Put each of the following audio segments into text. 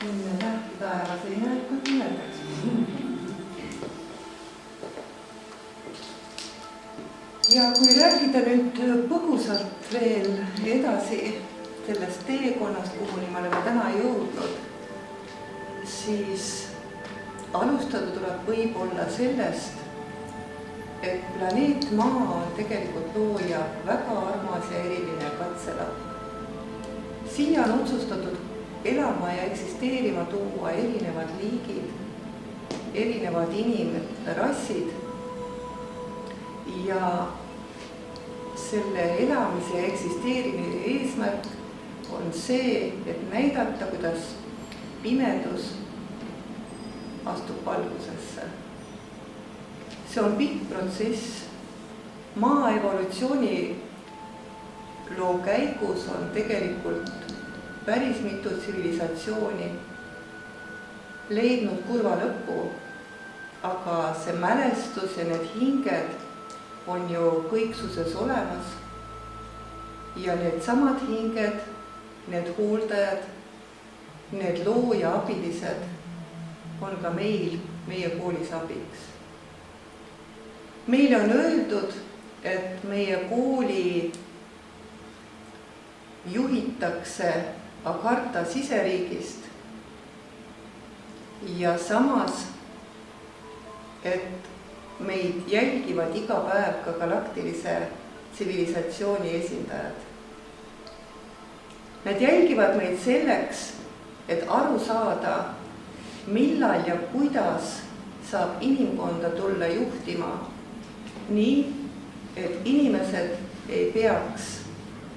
Enne nähti taevas ei näe, kui pimedaks. Ja kui rääkida nüüd põgusalt veel edasi sellest teekonnast, kuhuni me oleme täna jõudnud, siis alustada tuleb võib-olla sellest, et planeet Maa on tegelikult looja väga armas ja eriline katselapp. Siia on otsustatud elama ja eksisteerima tuua erinevad liigid, erinevad inimrassid ja selle elamise ja eksisteerimise eesmärk on see, et näidata, kuidas pimedus astub valgusesse. See on pikk protsess. Maa evolutsiooni loo käigus on tegelikult päris mitu tsivilisatsiooni leidnud kurva lõppu, aga see mälestus ja need hinged on ju kõiksuses olemas. Ja need samad hinged, need hooldajad, need looja abilised on ka meil, meie koolis abiks. Meile on öeldud, et meie kooli juhitakse Agartha siseriigist ja samas, et meid jälgivad iga päev ka galaktilise tsivilisatsiooni esindajad. Nad jälgivad meid selleks, et aru saada, millal ja kuidas saab inimkonda tulla juhtima nii, et inimesed ei peaks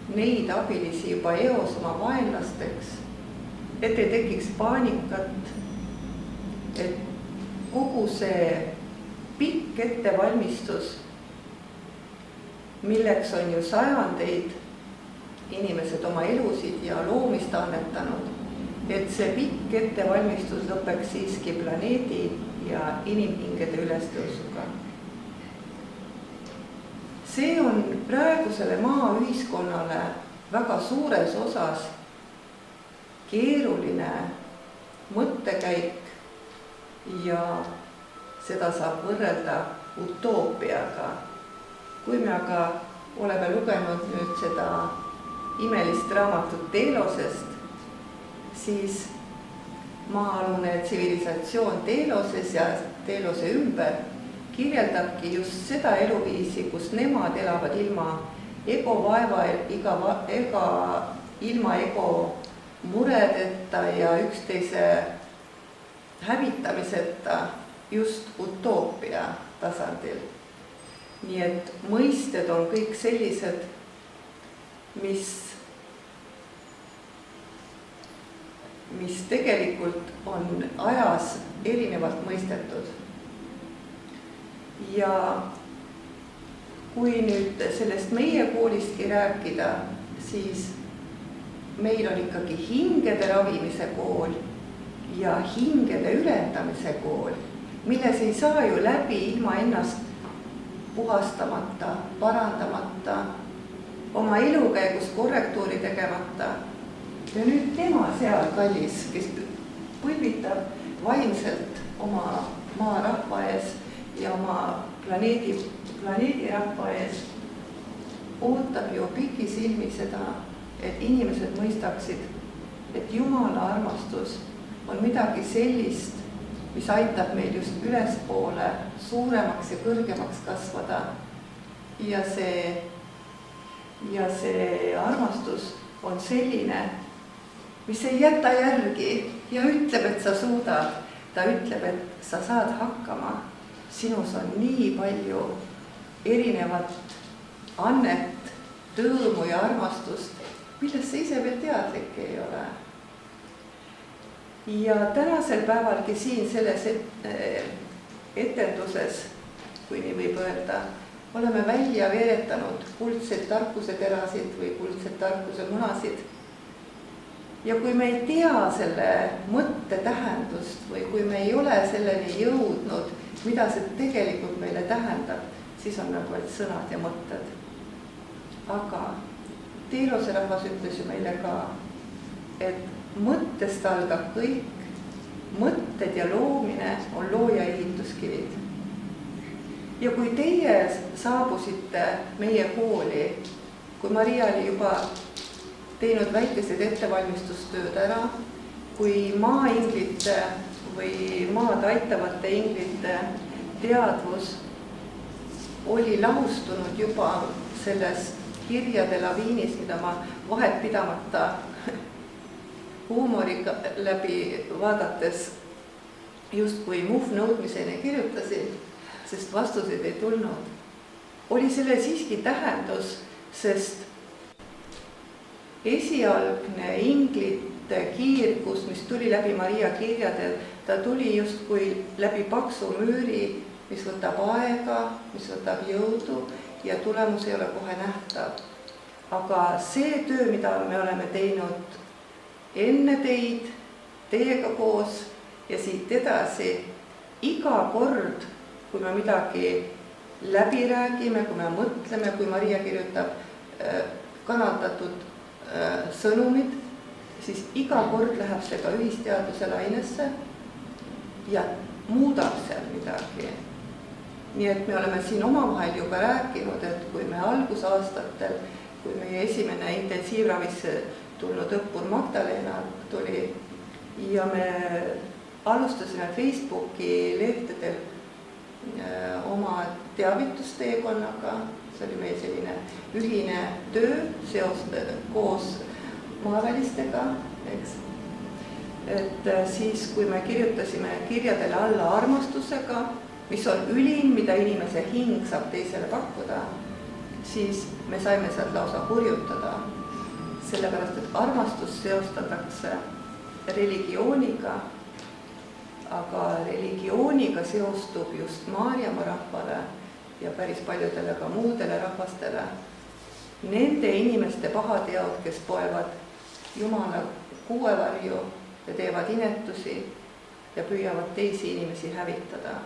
neid abilisi juba eos oma vaenlasteks, et ei tekiks paanikat, et kogu see pikk ettevalmistus, milleks on ju sajandeid inimesed oma elusid ja loomist annetanud, et see pikk ettevalmistus lõpeks siiski planeedi ja inimhingede ülestõusuga. See on praegusele maa ühiskonnale väga suures osas keeruline mõttekäik ja seda saab võrrelda utoopiaga. Kui me aga oleme lugenud nüüd seda imelist raamatut Teelosest, siis maa-alune tsivilisatsioon Teeloses ja Teelose ümber kirjeldabki just seda eluviisi, kus nemad elavad ilma ego vaeva, ilma ego muredeta ja üksteise hävitamiseta just utoopia tasandil. Nii et mõisted on kõik sellised, mis tegelikult on ajas erinevalt mõistetud. Ja kui nüüd sellest meie koolistki rääkida, siis meil on ikkagi hingede ravimise kool ja hingede ülendamise kool, milles ei saa ju läbi ilma ennast puhastamata, parandamata, oma elukäigus korrektuuri tegemata. Ja nüüd tema seal kallis, kes põlvitab vaimselt oma maa rahva ees ja oma planeedi rahva ees, ootab ju pikisilmi seda, et inimesed mõistaksid, et Jumala armastus on midagi sellist, mis aitab meil just ülespoole suuremaks ja kõrgemaks kasvada. Ja see armastus on selline, mis ei jäta järgi ja ütleb, et sa suudad. Ta ütleb, et sa saad hakkama. Sinus on nii palju erinevat annet, tõõmu ja armastust, millest sa ise veel teadlik ei ole. Ja tänasel päevalgi siin selles etenduses, kui nii võib öelda, oleme välja veeretanud kuldseid tarkuse terasid või kuldseid tarkuse munasid. Ja kui me ei tea selle mõtte tähendust või kui me ei ole selleni jõudnud, mida see tegelikult meile tähendab, siis on nagu vaid sõnad ja mõtted. Aga Teelose rahvas ütles ju meile ka, et mõttest algab kõik, mõtted ja loomine on looja ehituskivid. Ja kui teie saabusite meie kooli, kui Maria oli juba teinud väikesed ettevalmistustööd ära, kui maainglite või maad aitavate inglite teadvus oli lahustunud juba selles kirjade laviinis, mida ma vahet pidamata huumoriga läbi vaadates justkui muhvnõudmiseni kirjutasin, sest vastuseid ei tulnud. Oli selle siiski tähendus, sest esialgne inglite kiirgus, mis tuli läbi Maria kirjadel, ta tuli justkui läbi paksu müüri, mis võtab aega, mis võtab jõudu ja tulemus ei ole kohe nähtav. Aga see töö, mida me oleme teinud enne teid, teiega koos ja siit edasi, iga kord, kui me midagi läbi räägime, kui me mõtleme, kui Maria kirjutab kanaldatud sõnumid, siis iga kord läheb see ka ühisteaduse lainesse ja muudab seal midagi. Nii et me oleme siin omavahel juba rääkinud, et kui me algusaastatel, kui meie esimene intensiivravisse tulnud õppur Magdalena tuli ja me alustasime Facebooki lehtedel oma teavitusteekonnaga, see oli meie selline ühine töö koos maavälistega, eks. Et siis, kui me kirjutasime kirjadele alla armastusega, mis on ülim, mida inimese hing saab teisele pakkuda, siis me saime sealt lausa hurjutada, sellepärast, et armastus seostatakse religiooniga, aga religiooniga seostub just Maarjamaa rahvale ja päris paljudele ka muudele rahvastele nende inimeste pahateod, kes poevad Jumala kuuevarju ja teevad inetusi ja püüavad teisi inimesi hävitada.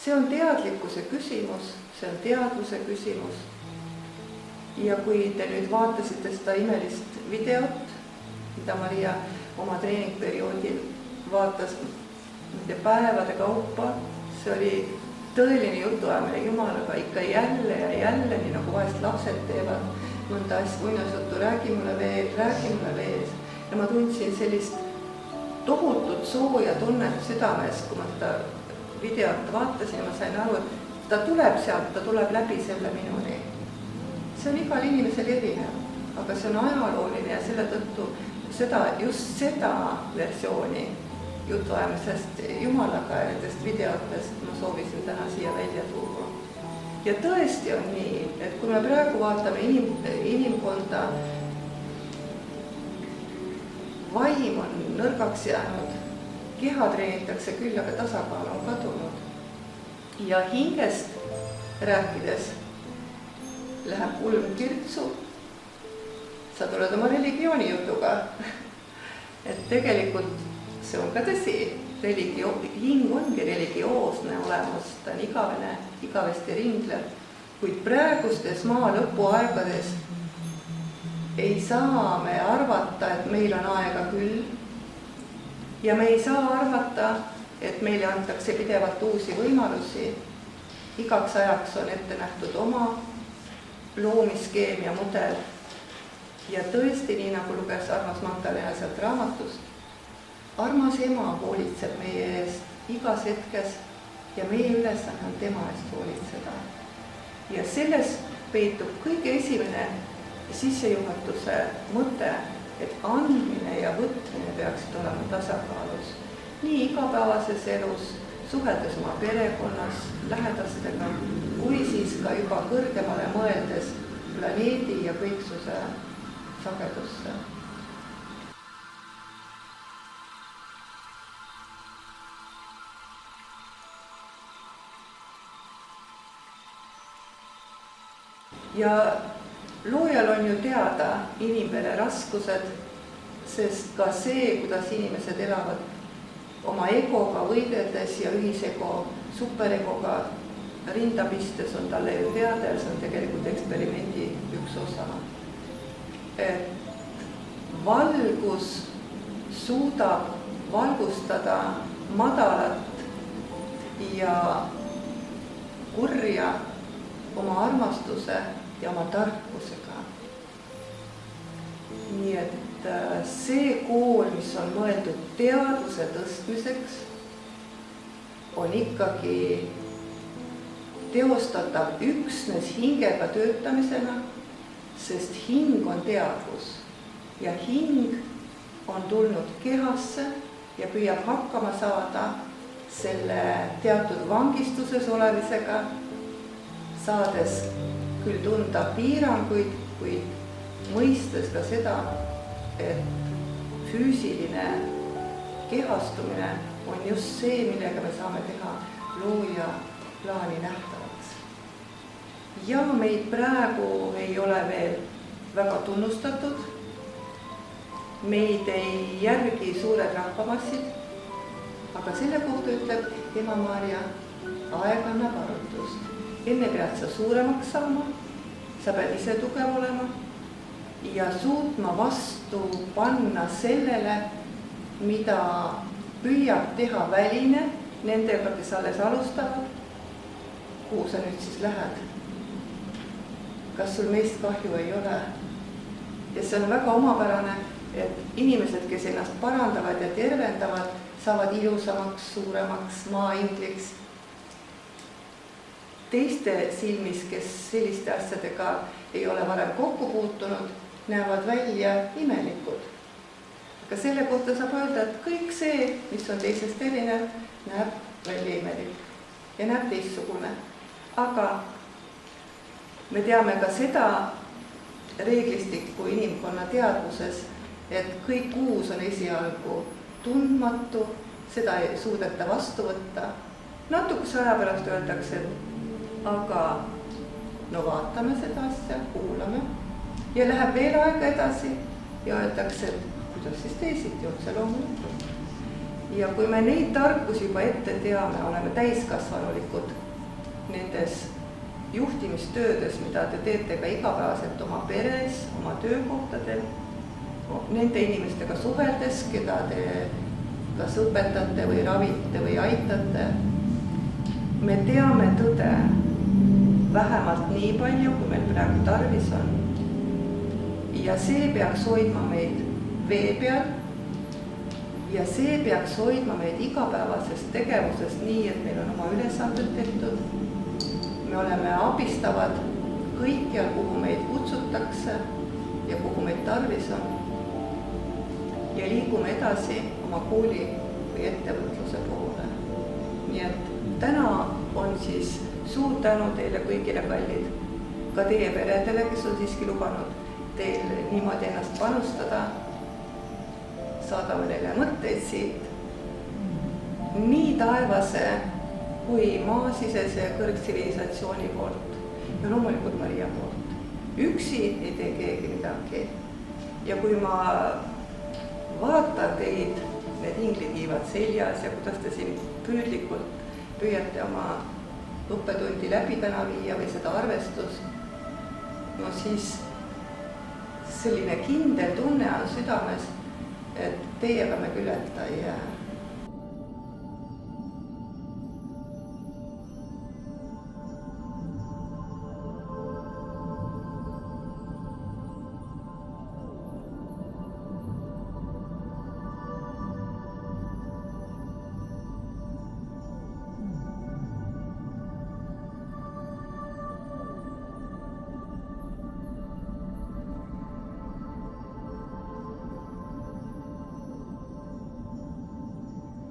See on teadlikkuse küsimus, see on teadvuse küsimus. Ja kui te nüüd vaatasite seda imelist videot, mida Maria oma treeningperioodil vaatas päevade kaupa, see oli tõeline jutuajamine Jumalaga ikka jälle ja jälle, nii nagu vahest lapsed teevad mõnda muinasjuttu, räägi mulle veel. Ja ma tundsin sellist tohutut sooja tunnet südames, kui ma seda videot vaatasin ja ma sain aru, et ta tuleb sealt, ta tuleb läbi selle minuni. See on igal inimesel erinev, aga see on ajalooline ja selle tõttu just seda versiooni jutuajamisest Jumalaga ja nendest videotest ma soovisin täna siia välja tuua. Ja tõesti on nii, et kui me praegu vaatame inimkonda, vaim on nõrgaks jäänud, keha treenitakse küll, aga tasakaal on kadunud. Ja hingest rääkides läheb kulm kirtsu, sa tuled oma religiooni jutuga. Et tegelikult see on ka tõsi, hing ongi religioosne olemus, ta on igavesti ringleb, kuid praegustes maa lõpuaegades ei saa me arvata, et meil on aega küll. Ja me ei saa arvata, et meile antakse pidevalt uusi võimalusi. Igaks ajaks on ette nähtud oma loomiskeem ja mudel. Ja tõesti, nii nagu luges armas Magdalena sealt raamatust, armas ema hoolitseb meie eest igas hetkes ja meie ülesanne on tema eest hoolitseda. Ja selles peitub kõige esimene sissejuhatuse mõte, et andmine ja võtmine peaksid olema tasakaalus. Nii igapäevases elus, suheldes oma perekonnas, lähedastega, kui siis ka juba kõrgemale mõeldes planeedi ja kõiksuse sagedusse. Ja loojal on ju teada inimpere raskused, sest ka see, kuidas inimesed elavad oma egoga võideldes ja ühisego superegoga rinda pistes, on talle ju teada ja see on tegelikult eksperimendi üks osa. Et valgus suudab valgustada madalat ja kurja oma armastuse ja oma tarkusega. Nii et see kool, mis on mõeldud teadvuse tõstmiseks, on ikkagi teostatav üksnes hingega töötamisena, sest hing on teadvus ja hing on tulnud kehasse ja püüab hakkama saada selle teatud vangistuses olemisega, saades küll tunda piiranguid, kuid mõistes ka seda, et füüsiline kehastumine on just see, millega me saame teha looja plaani nähtavaks. Ja meid praegu ei ole veel väga tunnustatud, meid ei järgi suured rahvamassid, aga selle kohta ütleb ema Maarja, aeg annab arutust. Enne pead sa suuremaks saama, sa pead ise tugev olema ja suutma vastu panna sellele, mida püüab teha väline nendega, kes alles alustavad. Kuhu sa nüüd siis lähed? Kas sul meist kahju ei ole? Ja see on väga omapärane, et inimesed, kes ennast parandavad ja tervendavad, saavad ilusamaks, suuremaks, maaingliks. Teiste silmis, kes selliste asjadega ei ole varem kokku puutunud, näevad välja imelikud. Aga selle kohta saab öelda, et kõik see, mis on teisest erinev, näeb välja imelik ja näeb teistsugune. Aga me teame ka seda reeglistikku inimkonna teadvuses, et kõik uus on esialgu tundmatu, seda ei suudeta vastu võtta. Natukese aja pärast öeldakse, aga no vaatame seda asja, kuulame ja läheb veel aega edasi ja öeldakse, et kuidas siis teisiti otse loomulikult. Ja kui me neid tarkusi juba ette teame, oleme täiskasvanulikud nendes juhtimistöödes, mida te teete ka igapäevaselt oma peres, oma töökohtadel, nende inimestega suheldes, keda te kas õpetate või ravite või aitate. Me teame tõde vähemalt nii palju, kui meil praegu tarvis on. Ja see peaks hoidma meid vee peal ja see peaks hoidma meid igapäevasest tegevusest nii, et meil on oma ülesanded tehtud. Me oleme abistavad kõikjal, kuhu meid kutsutakse ja kuhu meid tarvis on. Ja liigume edasi oma kooli või ettevõtluse poole. Nii et täna on siis suur tänu teile kõigile kallid, ka teie peredele, kes on siiski lubanud teil niimoodi ennast panustada. Saadame neile mõtteid siit. Nii taevase kui maasisese kõrgtsivilisatsiooni poolt ja loomulikult Maria poolt. Üksi ei tee keegi midagi. Ja kui ma vaatan teid, need inglikiivad seljas ja kuidas te siin püüdlikult püüate oma õppetundi läbi täna viia või seda arvestust, no siis selline kindel tunne on südames, et teiega me küljeta ei jää.